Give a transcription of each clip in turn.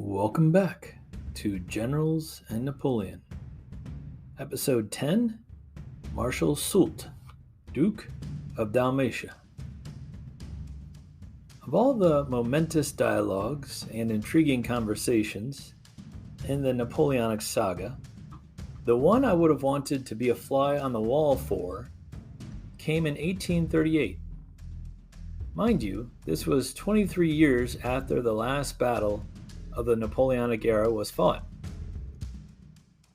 Welcome back to Generals and Napoleon. Episode 10 Marshal Soult, Duke of Dalmatia. Of all the momentous dialogues and intriguing conversations in the Napoleonic saga, the one I would have wanted to be a fly on the wall for came in 1838. Mind you, this was 23 years after the last battle of the Napoleonic era was fought.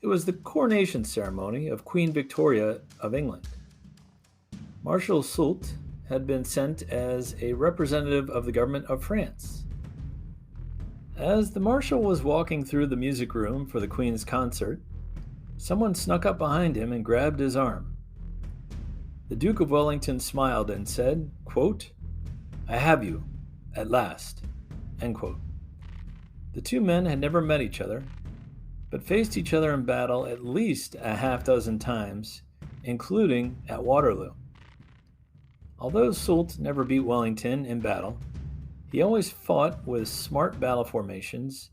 It was the coronation ceremony of Queen Victoria of England. Marshal Soult had been sent as a representative of the government of France. As the marshal was walking through the music room for the Queen's concert, someone snuck up behind him and grabbed his arm. The Duke of Wellington smiled and said, quote, "I have you, at last," end quote. The two men had never met each other, but faced each other in battle at least a half dozen times, including at Waterloo. Although Soult never beat Wellington in battle, he always fought with smart battle formations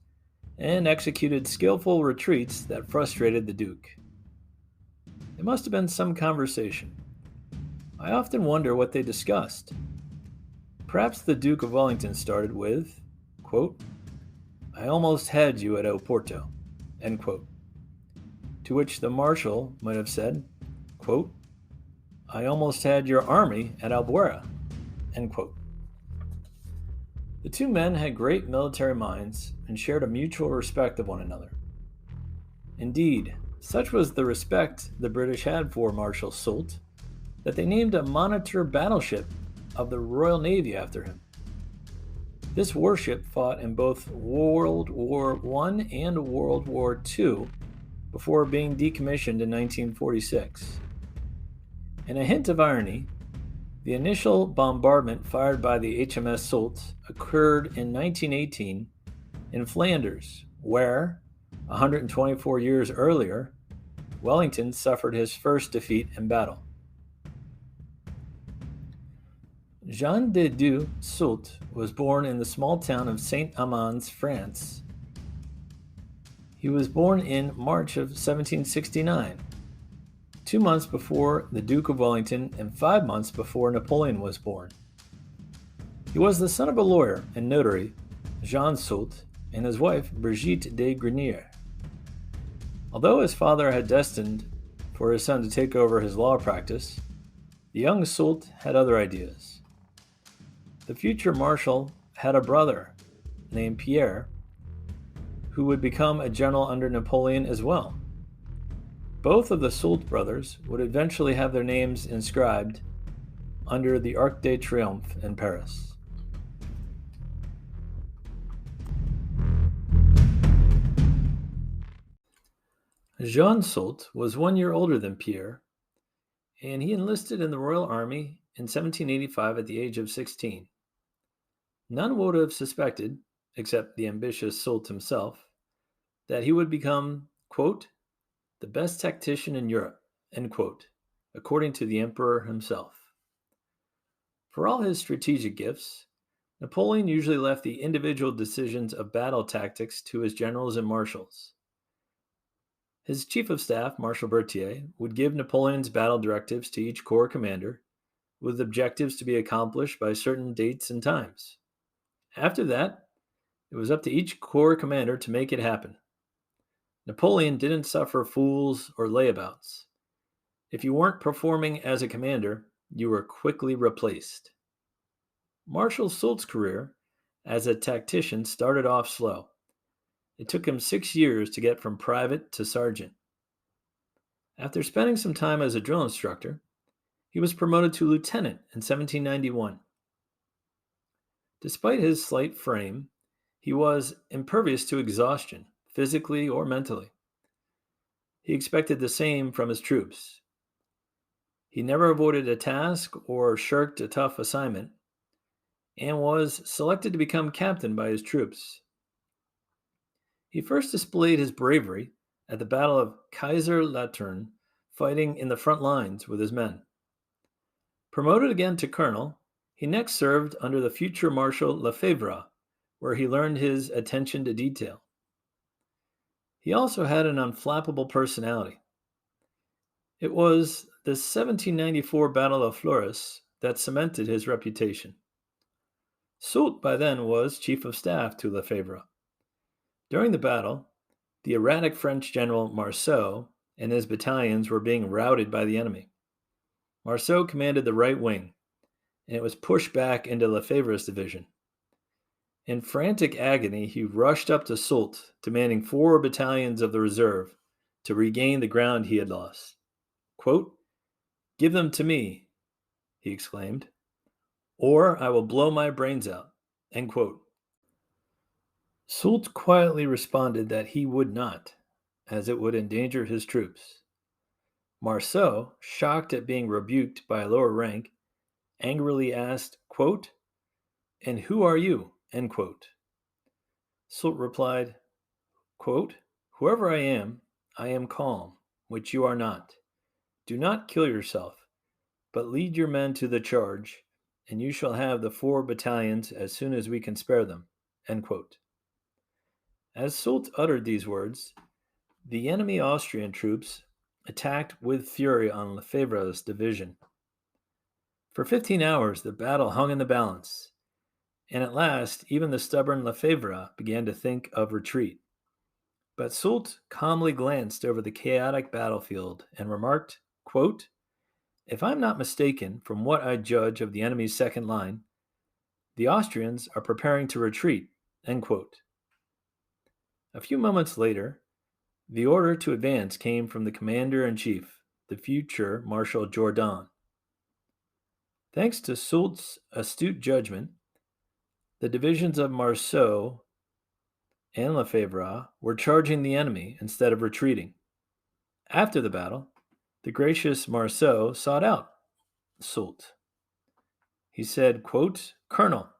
and executed skillful retreats that frustrated the Duke. It must have been some conversation. I often wonder what they discussed. Perhaps the Duke of Wellington started with, quote, "I almost had you at Oporto," end quote. To which the marshal might have said, quote, "I almost had your army at Albuera," end quote. The two men had great military minds and shared a mutual respect of one another. Indeed, such was the respect the British had for Marshal Soult that they named a monitor battleship of the Royal Navy after him. This warship fought in both World War I and World War II before being decommissioned in 1946. In a hint of irony, the initial bombardment fired by the HMS Soult occurred in 1918 in Flanders, where, 124 years earlier, Wellington suffered his first defeat in battle. Jean de Dieu Soult was born in the small town of Saint-Amans, France. He was born in March of 1769, 2 months before the Duke of Wellington and 5 months before Napoleon was born. He was the son of a lawyer and notary, Jean Soult, and his wife, Brigitte de Grenier. Although his father had destined for his son to take over his law practice, the young Soult had other ideas. The future marshal had a brother named Pierre, who would become a general under Napoleon as well. Both of the Soult brothers would eventually have their names inscribed under the Arc de Triomphe in Paris. Jean Soult was 1 year older than Pierre, and he enlisted in the Royal Army in 1785 at the age of 16. None would have suspected, except the ambitious Soult himself, that he would become, quote, "the best tactician in Europe," end quote, according to the emperor himself. For all his strategic gifts, Napoleon usually left the individual decisions of battle tactics to his generals and marshals. His chief of staff, Marshal Berthier, would give Napoleon's battle directives to each corps commander, with objectives to be accomplished by certain dates and times. After that, it was up to each corps commander to make it happen. Napoleon didn't suffer fools or layabouts. If you weren't performing as a commander, you were quickly replaced. Marshal Soult's career as a tactician started off slow. It took him 6 years to get from private to sergeant. After spending some time as a drill instructor, he was promoted to lieutenant in 1791. Despite his slight frame, he was impervious to exhaustion, physically or mentally. He expected the same from his troops. He never avoided a task or shirked a tough assignment, and was selected to become captain by his troops. He first displayed his bravery at the Battle of Kaiserslautern, fighting in the front lines with his men. Promoted again to colonel, he next served under the future Marshal Lefebvre, where he learned his attention to detail. He also had an unflappable personality. It was the 1794 Battle of Flerus that cemented his reputation. Soult by then was chief of staff to Lefebvre. During the battle, the erratic French general Marceau and his battalions were being routed by the enemy. Marceau commanded the right wing, and it was pushed back into Lefebvre's division. In frantic agony, he rushed up to Soult, demanding 4 battalions of the reserve to regain the ground he had lost. Quote, "Give them to me," he exclaimed, "or I will blow my brains out." End quote. Soult quietly responded that he would not, as it would endanger his troops. Marceau, shocked at being rebuked by a lower rank, angrily asked, quote, "And who are you?" End quote. Soult replied, quote, "Whoever I am calm, which you are not. Do not kill yourself, but lead your men to the charge, and you shall have the 4 battalions as soon as we can spare them." End quote. As Soult uttered these words, the enemy Austrian troops attacked with fury on Lefebvre's division. For 15 hours, the battle hung in the balance, and at last, even the stubborn Lefebvre began to think of retreat. But Soult calmly glanced over the chaotic battlefield and remarked, quote, "If I'm not mistaken from what I judge of the enemy's second line, the Austrians are preparing to retreat." End quote. A few moments later, the order to advance came from the commander-in-chief, the future Marshal Jourdan. Thanks to Soult's astute judgment, the divisions of Marceau and Lefebvre were charging the enemy instead of retreating. After the battle, the gracious Marceau sought out Soult. He said, quote, "Colonel,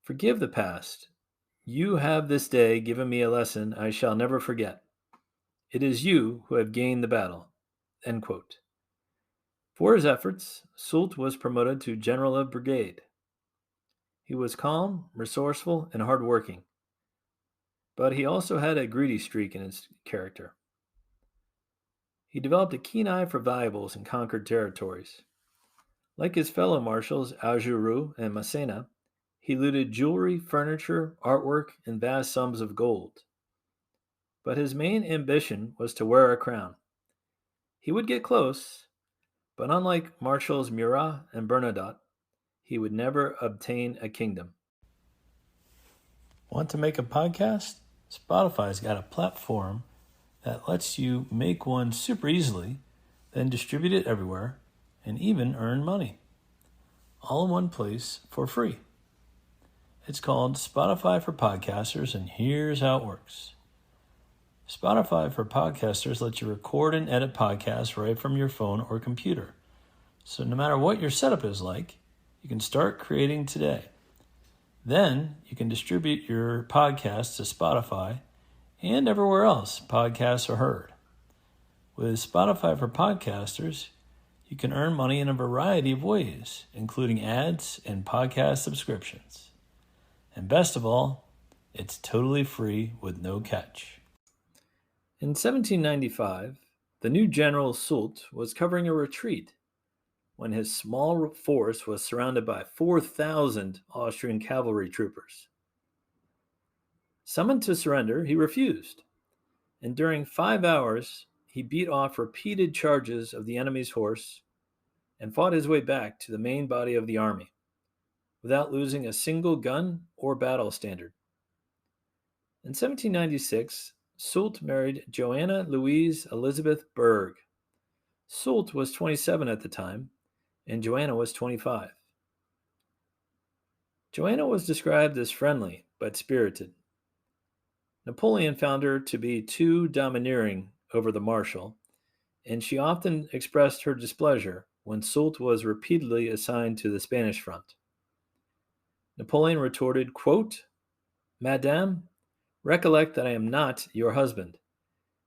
forgive the past. You have this day given me a lesson I shall never forget. It is you who have gained the battle." End quote. For his efforts, Soult was promoted to general of brigade. He was calm, resourceful, and hardworking, but he also had a greedy streak in his character. He developed a keen eye for valuables in conquered territories. Like his fellow marshals Augereau and Massena, he looted jewelry, furniture, artwork, and vast sums of gold. But his main ambition was to wear a crown. He would get close, but unlike Marshals Murat and Bernadotte, he would never obtain a kingdom. Want to make a podcast? Spotify's got a platform that lets you make one super easily, then distribute it everywhere, and even earn money. All in one place for free. It's called Spotify for Podcasters, and here's how it works. Spotify for Podcasters lets you record and edit podcasts right from your phone or computer. So no matter what your setup is like, you can start creating today. Then you can distribute your podcast to Spotify and everywhere else podcasts are heard. With Spotify for Podcasters, you can earn money in a variety of ways, including ads and podcast subscriptions. And best of all, it's totally free with no catch. In 1795, the new General Soult was covering a retreat when his small force was surrounded by 4,000 Austrian cavalry troopers. Summoned to surrender, he refused, and during 5 hours, he beat off repeated charges of the enemy's horse and fought his way back to the main body of the army, without losing a single gun or battle standard. In 1796, Soult married Joanna Louise Elizabeth Berg. Soult was 27 at the time, and Joanna was 25. Joanna was described as friendly but spirited. Napoleon found her to be too domineering over the Marshal, and she often expressed her displeasure when Soult was repeatedly assigned to the Spanish front. Napoleon retorted, quote, "Madame, recollect that I am not your husband.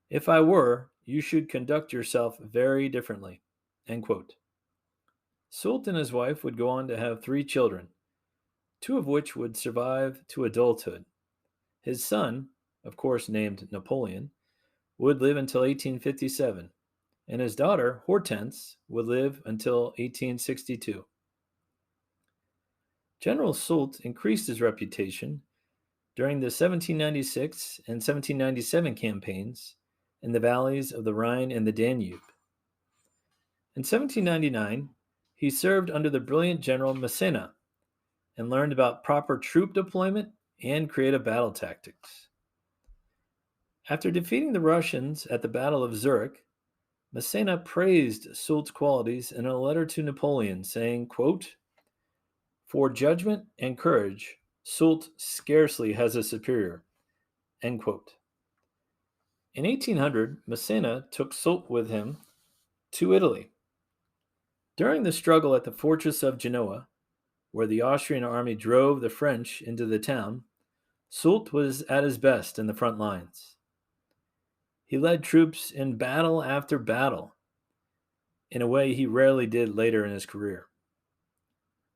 If I were, you should conduct yourself very differently." End quote. Soult and his wife would go on to have 3 children, two of which would survive to adulthood. His son, of course named Napoleon, would live until 1857, and his daughter, Hortense, would live until 1862. General Soult increased his reputation during the 1796 and 1797 campaigns in the valleys of the Rhine and the Danube. In 1799, he served under the brilliant General Massena and learned about proper troop deployment and creative battle tactics. After defeating the Russians at the Battle of Zurich, Massena praised Soult's qualities in a letter to Napoleon, saying, quote, "For judgment and courage, Soult scarcely has a superior." End quote. In 1800, Massena took Soult with him to Italy. During the struggle at the fortress of Genoa, where the Austrian army drove the French into the town, Soult was at his best in the front lines. He led troops in battle after battle, in a way he rarely did later in his career.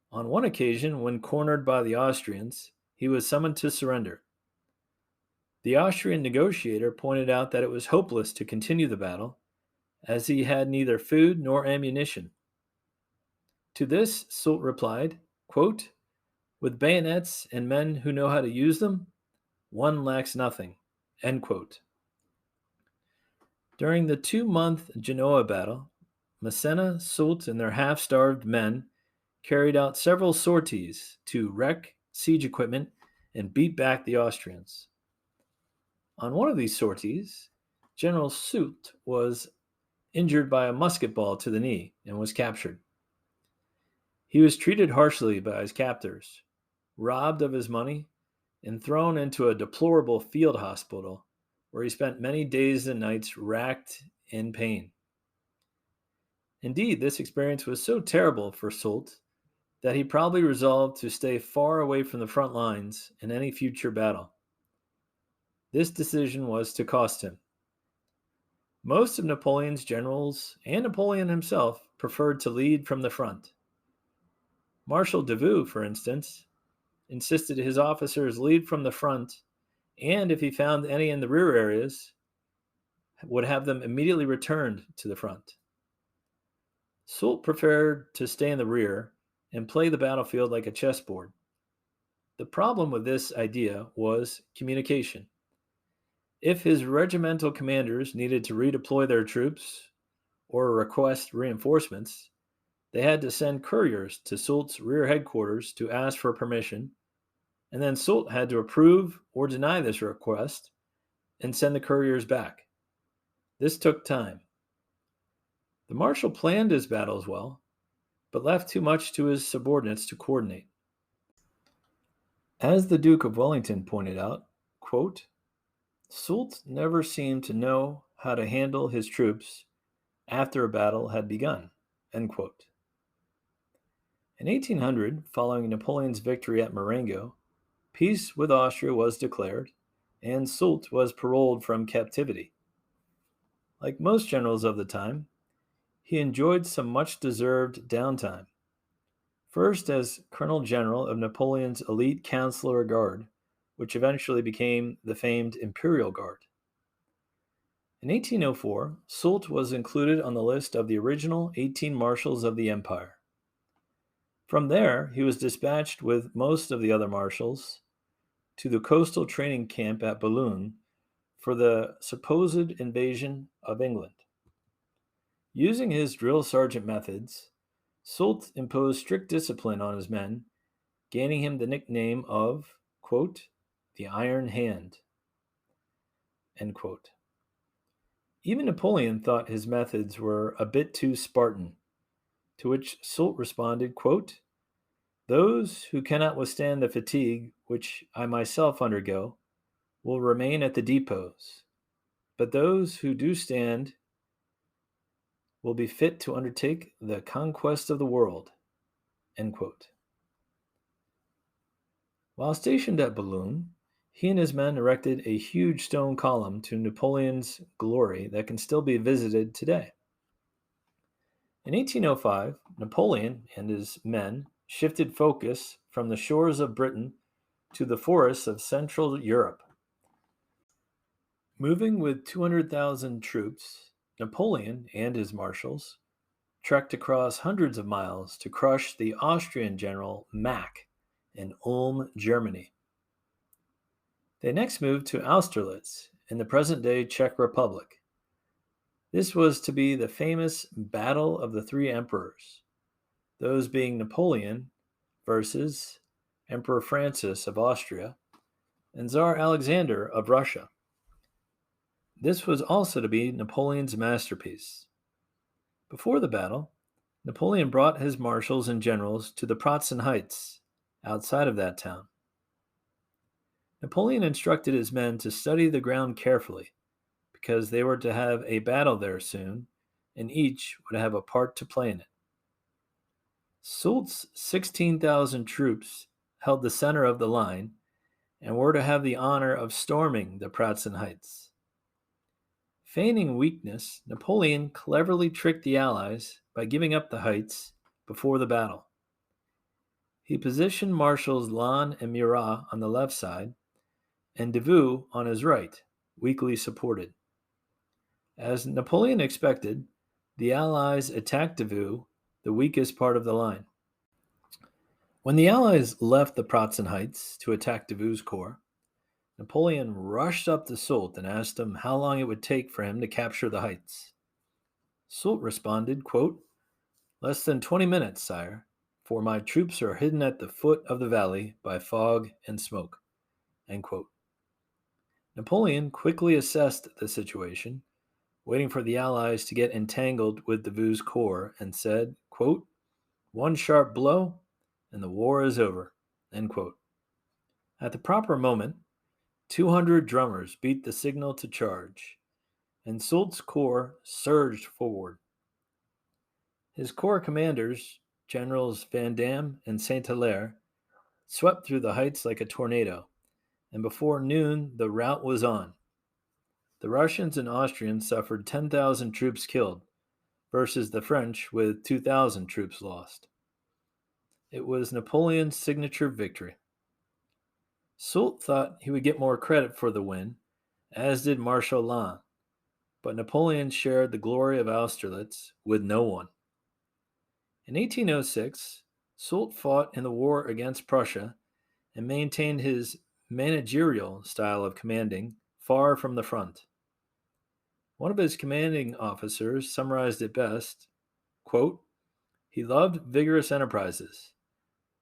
On one occasion, when cornered by the Austrians, he was summoned to surrender. The Austrian negotiator pointed out that it was hopeless to continue the battle, as he had neither food nor ammunition. To this, Soult replied, quote, "With bayonets and men who know how to use them, one lacks nothing." End quote. During the 2-month Genoa battle, Massena, Soult, and their half-starved men carried out several sorties to wreck siege equipment and beat back the Austrians. On one of these sorties, General Soult was injured by a musket ball to the knee and was captured. He was treated harshly by his captors, robbed of his money, and thrown into a deplorable field hospital where he spent many days and nights racked in pain. Indeed, this experience was so terrible for Soult that he probably resolved to stay far away from the front lines in any future battle. This decision was to cost him. Most of Napoleon's generals and Napoleon himself preferred to lead from the front. Marshal Davout, for instance, insisted his officers lead from the front, and if he found any in the rear areas, would have them immediately returned to the front. Soult preferred to stay in the rear and play the battlefield like a chessboard. The problem with this idea was communication. If his regimental commanders needed to redeploy their troops or request reinforcements, they had to send couriers to Soult's rear headquarters to ask for permission, and then Soult had to approve or deny this request and send the couriers back. This took time. The Marshal planned his battles well, but left too much to his subordinates to coordinate. As the Duke of Wellington pointed out, quote, "Soult never seemed to know how to handle his troops after a battle had begun." End quote. In 1800, following Napoleon's victory at Marengo, peace with Austria was declared, and Soult was paroled from captivity. Like most generals of the time, he enjoyed some much-deserved downtime. First as Colonel General of Napoleon's elite Councilor Guard, which eventually became the famed Imperial Guard. In 1804, Soult was included on the list of the original 18 Marshals of the Empire. From there, he was dispatched with most of the other marshals to the coastal training camp at Boulogne for the supposed invasion of England. Using his drill sergeant methods, Soult imposed strict discipline on his men, gaining him the nickname of, quote, "the Iron Hand." End quote. Even Napoleon thought his methods were a bit too Spartan, to which Soult responded, quote, "Those who cannot withstand the fatigue which I myself undergo will remain at the depots, but those who do stand will be fit to undertake the conquest of the world." End quote. While stationed at Boulogne, he and his men erected a huge stone column to Napoleon's glory that can still be visited today. In 1805, Napoleon and his men shifted focus from the shores of Britain to the forests of Central Europe. Moving with 200,000 troops, Napoleon and his marshals trekked across hundreds of miles to crush the Austrian general Mack in Ulm, Germany. They next moved to Austerlitz in the present-day Czech Republic. This was to be the famous Battle of the Three Emperors, those being Napoleon versus Emperor Francis of Austria and Tsar Alexander of Russia. This was also to be Napoleon's masterpiece. Before the battle, Napoleon brought his marshals and generals to the Pratzen Heights, outside of that town. Napoleon instructed his men to study the ground carefully, because they were to have a battle there soon, and each would have a part to play in it. Soult's 16,000 troops held the center of the line and were to have the honor of storming the Pratzen Heights. Feigning weakness, Napoleon cleverly tricked the Allies by giving up the heights before the battle. He positioned Marshals Lannes and Murat on the left side and Davout on his right, weakly supported. As Napoleon expected, the Allies attacked Davout, the weakest part of the line. When the Allies left the Pratzen Heights to attack Davout's corps, Napoleon rushed up to Soult and asked him how long it would take for him to capture the heights. Soult responded, quote, "Less than 20 minutes, sire, for my troops are hidden at the foot of the valley by fog and smoke." End quote. Napoleon quickly assessed the situation, waiting for the Allies to get entangled with Davout's corps, and said, quote, "One sharp blow, and the war is over." End quote. At the proper moment, 200 drummers beat the signal to charge, and Soult's corps surged forward. His corps commanders, Generals Van Damme and Saint-Hilaire, swept through the heights like a tornado, and before noon the rout was on. The Russians and Austrians suffered 10,000 troops killed, versus the French with 2,000 troops lost. It was Napoleon's signature victory. Soult thought he would get more credit for the win, as did Marshal Lannes, but Napoleon shared the glory of Austerlitz with no one. In 1806, Soult fought in the war against Prussia and maintained his managerial style of commanding far from the front. One of his commanding officers summarized it best, quote, "He loved vigorous enterprises,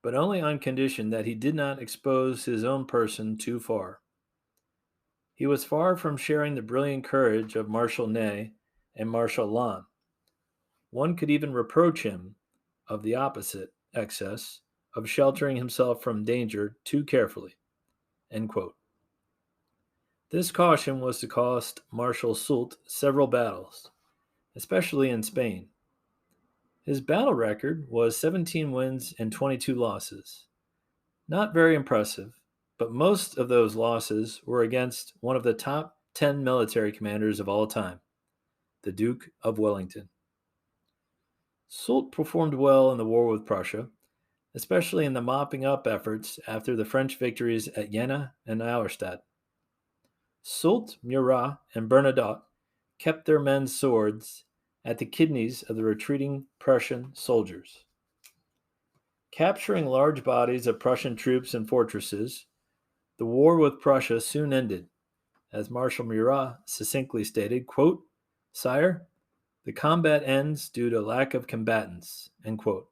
but only on condition that he did not expose his own person too far." He was far from sharing the brilliant courage of Marshal Ney and Marshal Lannes. One could even reproach him of the opposite excess of sheltering himself from danger too carefully. End quote. This caution was to cost Marshal Soult several battles, especially in Spain. His battle record was 17 wins and 22 losses. Not very impressive, but most of those losses were against one of the top 10 military commanders of all time, the Duke of Wellington. Soult performed well in the war with Prussia, especially in the mopping up efforts after the French victories at Jena and Auerstadt. Soult, Murat, and Bernadotte kept their men's swords at the kidneys of the retreating Prussian soldiers. Capturing large bodies of Prussian troops and fortresses, the war with Prussia soon ended, as Marshal Murat succinctly stated, quote, "Sire, the combat ends due to lack of combatants." End quote.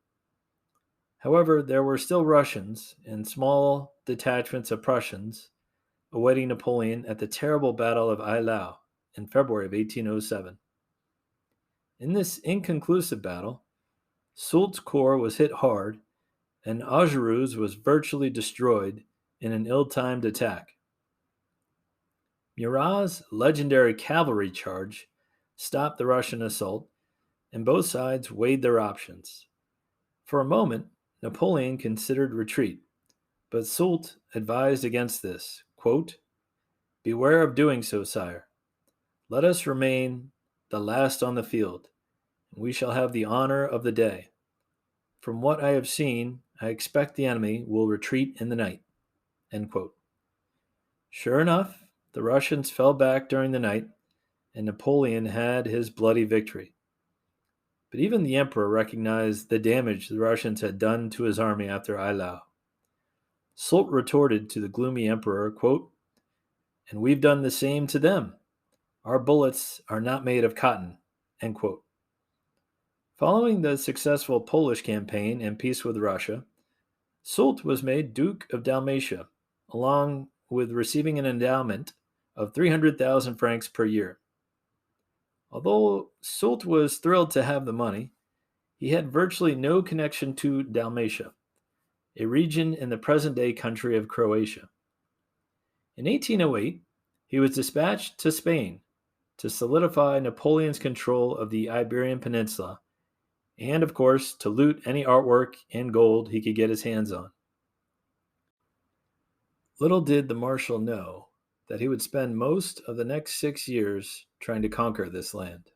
However, there were still Russians and small detachments of Prussians awaiting Napoleon at the terrible Battle of Eylau in February of 1807. In this inconclusive battle, Soult's corps was hit hard, and Augereau's was virtually destroyed in an ill-timed attack. Murat's legendary cavalry charge stopped the Russian assault, and both sides weighed their options. For a moment, Napoleon considered retreat, but Soult advised against this, quote, "Beware of doing so, sire. Let us remain the last on the field, and we shall have the honor of the day. From what I have seen, I expect the enemy will retreat in the night." End quote. Sure enough, the Russians fell back during the night, and Napoleon had his bloody victory. But even the emperor recognized the damage the Russians had done to his army after Eylau. Soult retorted to the gloomy emperor, quote, "And we've done the same to them. Our bullets are not made of cotton." End quote. Following the successful Polish campaign and peace with Russia, Soult was made Duke of Dalmatia, along with receiving an endowment of 300,000 francs per year. Although Soult was thrilled to have the money, he had virtually no connection to Dalmatia, a region in the present-day country of Croatia. In 1808, he was dispatched to Spain to solidify Napoleon's control of the Iberian Peninsula and, of course, to loot any artwork and gold he could get his hands on. Little did the Marshal know that he would spend most of the next 6 years trying to conquer this land.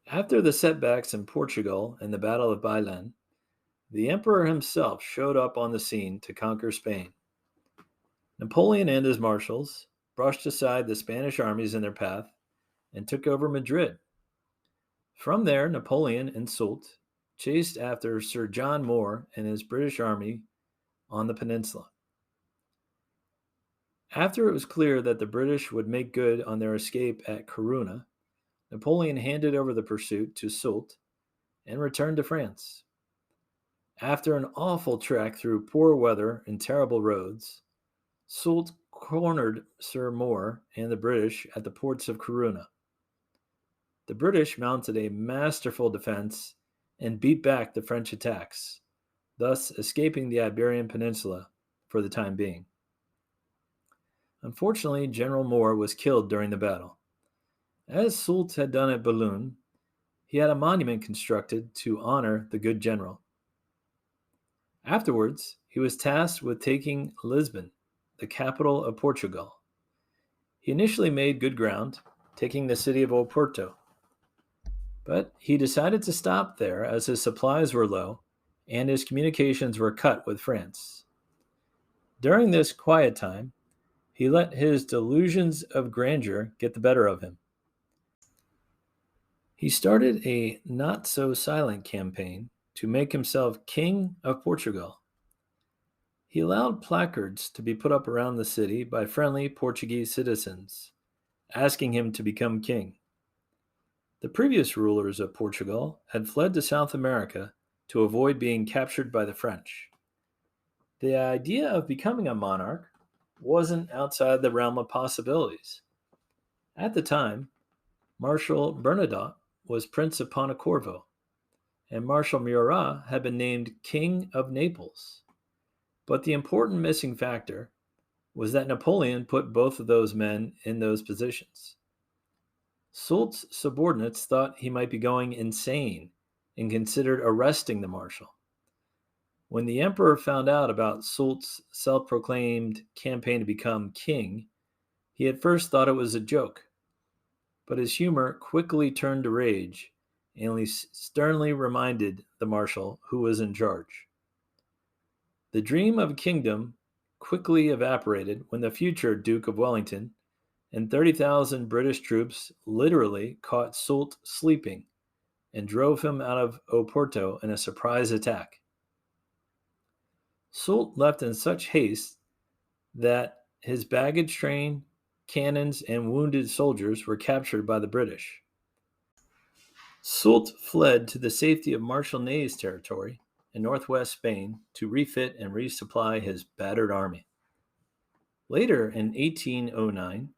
After the setbacks in Portugal and the Battle of Bailen, the Emperor himself showed up on the scene to conquer Spain. Napoleon and his marshals brushed aside the Spanish armies in their path and took over Madrid. From there, Napoleon and Soult chased after Sir John Moore and his British army on the peninsula. After it was clear that the British would make good on their escape at Corunna, Napoleon handed over the pursuit to Soult and returned to France. After an awful trek through poor weather and terrible roads, Soult cornered Sir Moore and the British at the ports of Corunna. The British mounted a masterful defense and beat back the French attacks, thus escaping the Iberian Peninsula for the time being. Unfortunately, General Moore was killed during the battle. As Soult had done at Boulogne, he had a monument constructed to honor the good general. Afterwards, he was tasked with taking Lisbon, the capital of Portugal. He initially made good ground, taking the city of Oporto. But he decided to stop there as his supplies were low and his communications were cut with France. During this quiet time, he let his delusions of grandeur get the better of him. He started a not-so-silent campaign to make himself King of Portugal. He allowed placards to be put up around the city by friendly Portuguese citizens, asking him to become king. The previous rulers of Portugal had fled to South America to avoid being captured by the French. The idea of becoming a monarch wasn't outside the realm of possibilities. At the time, Marshal Bernadotte was Prince of Pontecorvo, and Marshal Murat had been named King of Naples. But the important missing factor was that Napoleon put both of those men in those positions. Soult's subordinates thought he might be going insane and considered arresting the marshal. When the emperor found out about Soult's self-proclaimed campaign to become king, he at first thought it was a joke. But his humor quickly turned to rage, and he sternly reminded the marshal who was in charge. The dream of a kingdom quickly evaporated when the future Duke of Wellington and 30,000 British troops literally caught Soult sleeping and drove him out of Oporto in a surprise attack. Soult left in such haste that his baggage train, cannons, and wounded soldiers were captured by the British. Soult fled to the safety of Marshal Ney's territory in northwest Spain to refit and resupply his battered army. Later in 1809,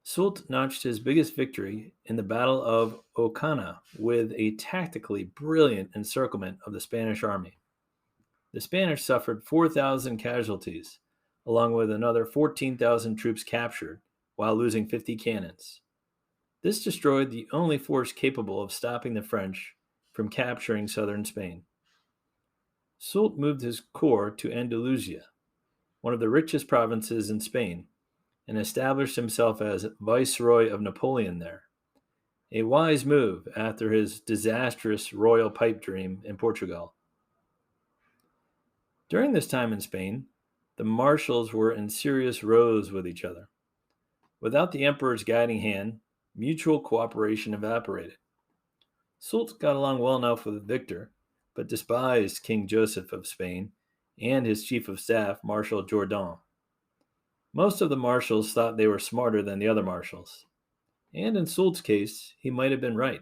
Soult notched his biggest victory in the Battle of Ocana with a tactically brilliant encirclement of the Spanish army. The Spanish suffered 4,000 casualties, along with another 14,000 troops captured, while losing 50 cannons. This destroyed the only force capable of stopping the French from capturing southern Spain. Soult moved his corps to Andalusia, one of the richest provinces in Spain, and established himself as Viceroy of Napoleon there. A wise move after his disastrous royal pipe dream in Portugal. During this time in Spain, the marshals were in serious rows with each other. Without the emperor's guiding hand, mutual cooperation evaporated. Soult got along well enough with Victor, but despised King Joseph of Spain and his chief of staff, Marshal Jourdan. Most of the marshals thought they were smarter than the other marshals, and in Soult's case, he might have been right.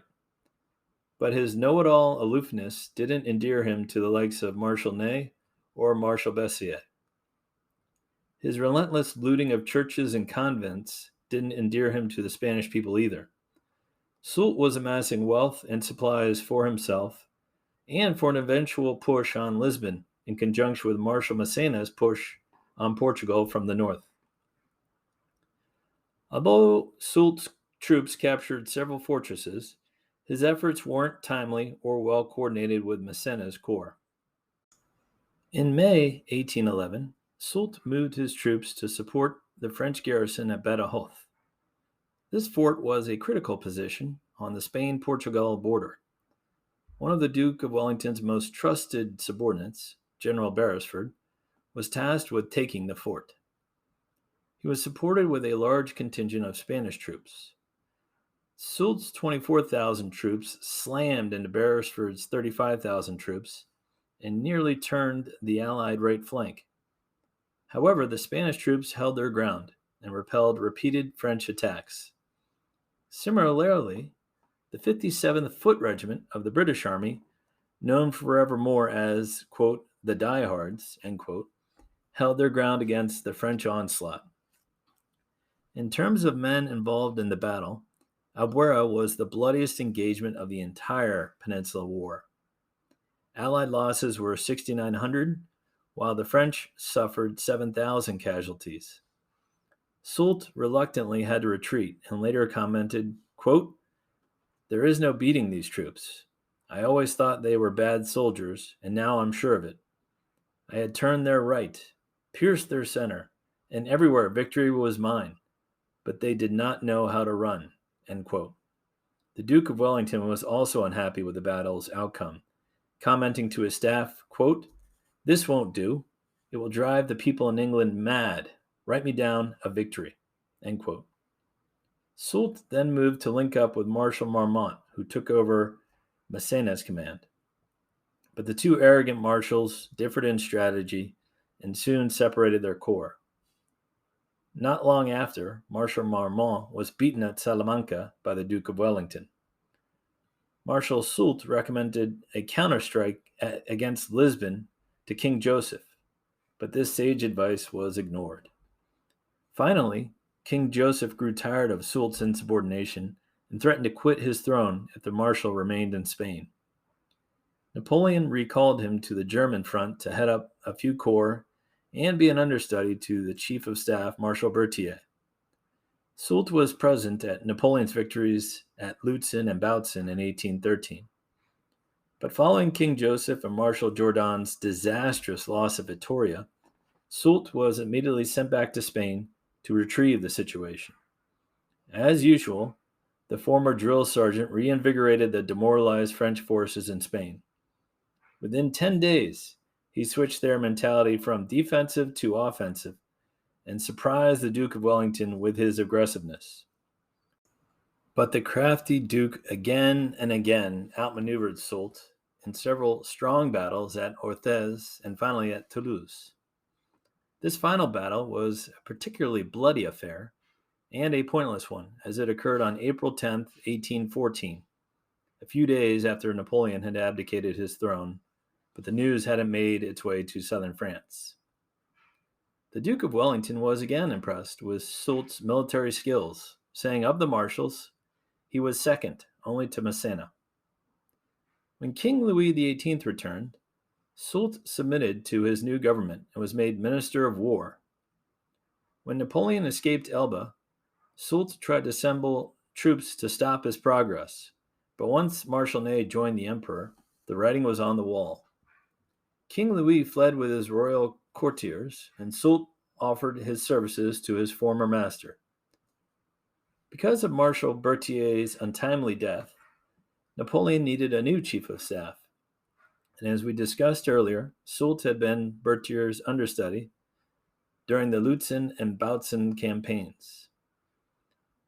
But his know-it-all aloofness didn't endear him to the likes of Marshal Ney or Marshal Bessier. His relentless looting of churches and convents didn't endear him to the Spanish people either. Soult was amassing wealth and supplies for himself and for an eventual push on Lisbon in conjunction with Marshal Massena's push on Portugal from the north. Although Soult's troops captured several fortresses, his efforts weren't timely or well coordinated with Massena's corps. In May 1811, Soult moved his troops to support the French garrison at Badajoz. This fort was a critical position on the Spain-Portugal border. One of the Duke of Wellington's most trusted subordinates, General Beresford, was tasked with taking the fort. He was supported with a large contingent of Spanish troops. Soult's 24,000 troops slammed into Beresford's 35,000 troops and nearly turned the Allied right flank. However, the Spanish troops held their ground and repelled repeated French attacks. Similarly, the 57th Foot Regiment of the British Army, known forevermore as, quote, the diehards, end quote, held their ground against the French onslaught. In terms of men involved in the battle, Albuera was the bloodiest engagement of the entire Peninsula War. Allied losses were 6,900, while the French suffered 7,000 casualties. Soult reluctantly had to retreat and later commented, quote, there is no beating these troops. I always thought they were bad soldiers, and now I'm sure of it. I had turned their right, pierced their center, and everywhere victory was mine, but they did not know how to run, end quote. The Duke of Wellington was also unhappy with the battle's outcome, commenting to his staff, quote, this won't do. It will drive the people in England mad. Write me down a victory, end quote. Soult then moved to link up with Marshal Marmont, who took over Massena's command. But the two arrogant marshals differed in strategy and soon separated their corps. Not long after, Marshal Marmont was beaten at Salamanca by the Duke of Wellington. Marshal Soult recommended a counterstrike against Lisbon to King Joseph, but this sage advice was ignored. Finally, King Joseph grew tired of Soult's insubordination and threatened to quit his throne if the marshal remained in Spain. Napoleon recalled him to the German front to head up a few corps and be an understudy to the Chief of Staff, Marshal Berthier. Soult was present at Napoleon's victories at Lutzen and Bautzen in 1813. But following King Joseph and Marshal Jourdan's disastrous loss of Vittoria, Soult was immediately sent back to Spain to retrieve the situation. As usual, the former drill sergeant reinvigorated the demoralized French forces in Spain. Within 10 days, he switched their mentality from defensive to offensive and surprised the Duke of Wellington with his aggressiveness. But the crafty Duke again and again outmaneuvered Soult in several strong battles at Orthez and finally at Toulouse. This final battle was a particularly bloody affair and a pointless one, as it occurred on April 10, 1814, a few days after Napoleon had abdicated his throne, but the news hadn't made its way to southern France. The Duke of Wellington was again impressed with Soult's military skills, saying of the marshals, he was second only to Massena. When King Louis XVIII returned, Soult submitted to his new government and was made Minister of War. When Napoleon escaped Elba, Soult tried to assemble troops to stop his progress, but once Marshal Ney joined the emperor, the writing was on the wall. King Louis fled with his royal courtiers, and Soult offered his services to his former master. Because of Marshal Berthier's untimely death, Napoleon needed a new chief of staff. And as we discussed earlier, Soult had been Berthier's understudy during the Lutzen and Bautzen campaigns.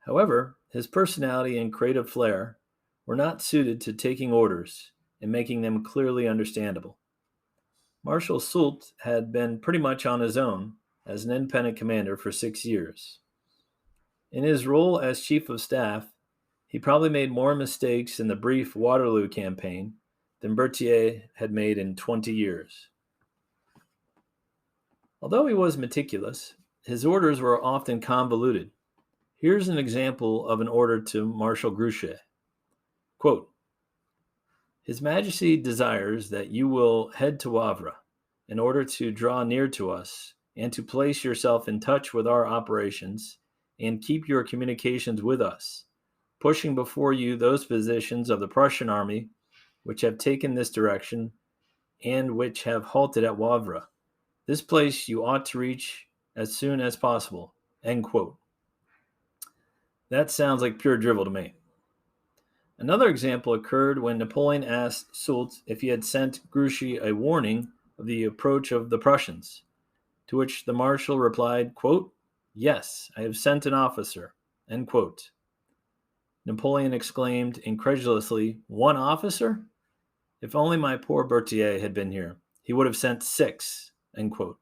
However, his personality and creative flair were not suited to taking orders and making them clearly understandable. Marshal Soult had been pretty much on his own as an independent commander for 6 years. In his role as chief of staff, he probably made more mistakes in the brief Waterloo campaign than Berthier had made in 20 years. Although he was meticulous, his orders were often convoluted. Here's an example of an order to Marshal Grouchy. Quote, His Majesty desires that you will head to Wavre in order to draw near to us and to place yourself in touch with our operations and keep your communications with us, pushing before you those positions of the Prussian army which have taken this direction and which have halted at Wavre. This place you ought to reach as soon as possible. End quote. That sounds like pure drivel to me. Another example occurred when Napoleon asked Soult if he had sent Grouchy a warning of the approach of the Prussians, to which the marshal replied, quote, Yes, I have sent an officer. End quote. Napoleon exclaimed incredulously, One officer? If only my poor Berthier had been here, he would have sent 6. End quote.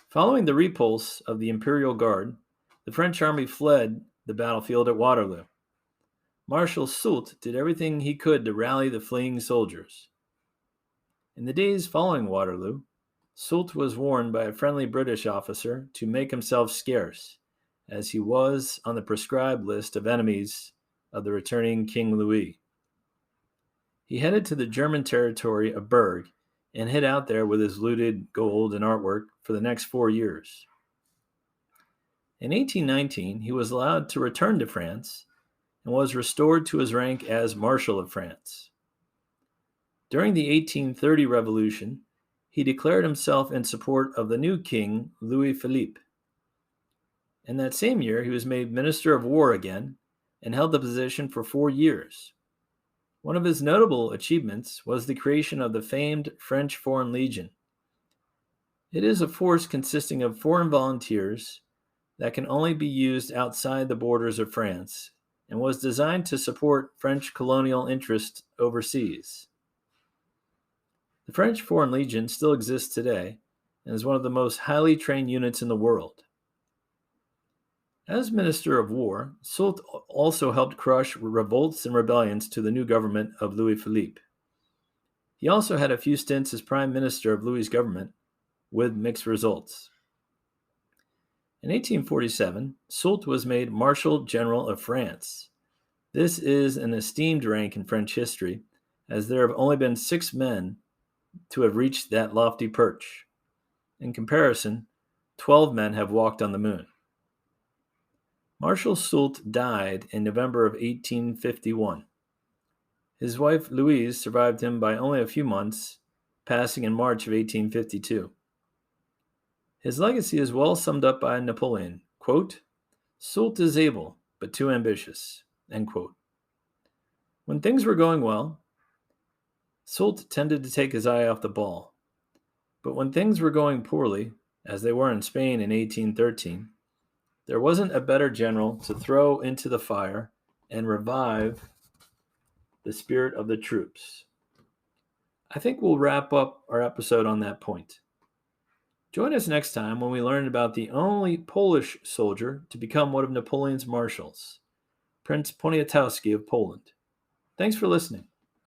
Following the repulse of the Imperial Guard, the French army fled the battlefield at Waterloo. Marshal Soult did everything he could to rally the fleeing soldiers. In the days following Waterloo, Soult was warned by a friendly British officer to make himself scarce, as he was on the proscribed list of enemies of the returning King Louis. He headed to the German territory of Berg and hid out there with his looted gold and artwork for the next 4 years. In 1819, he was allowed to return to France and was restored to his rank as Marshal of France. During the 1830 Revolution, he declared himself in support of the new king, Louis Philippe. In that same year, he was made Minister of War again and held the position for 4 years. One of his notable achievements was the creation of the famed French Foreign Legion. It is a force consisting of foreign volunteers that can only be used outside the borders of France and was designed to support French colonial interests overseas. The French Foreign Legion still exists today and is one of the most highly trained units in the world. As Minister of War, Soult also helped crush revolts and rebellions to the new government of Louis Philippe. He also had a few stints as Prime Minister of Louis's government, with mixed results. In 1847, Soult was made Marshal General of France. This is an esteemed rank in French history, as there have only been 6 men to have reached that lofty perch. In comparison, 12 men have walked on the moon. Marshal Soult died in November of 1851. His wife Louise survived him by only a few months, passing in March of 1852. His legacy is well summed up by Napoleon, quote, Soult is able, but too ambitious, end quote. When things were going well, Soult tended to take his eye off the ball. But when things were going poorly, as they were in Spain in 1813, there wasn't a better general to throw into the fire and revive the spirit of the troops. I think we'll wrap up our episode on that point. Join us next time when we learn about the only Polish soldier to become one of Napoleon's marshals, Prince Poniatowski of Poland. Thanks for listening.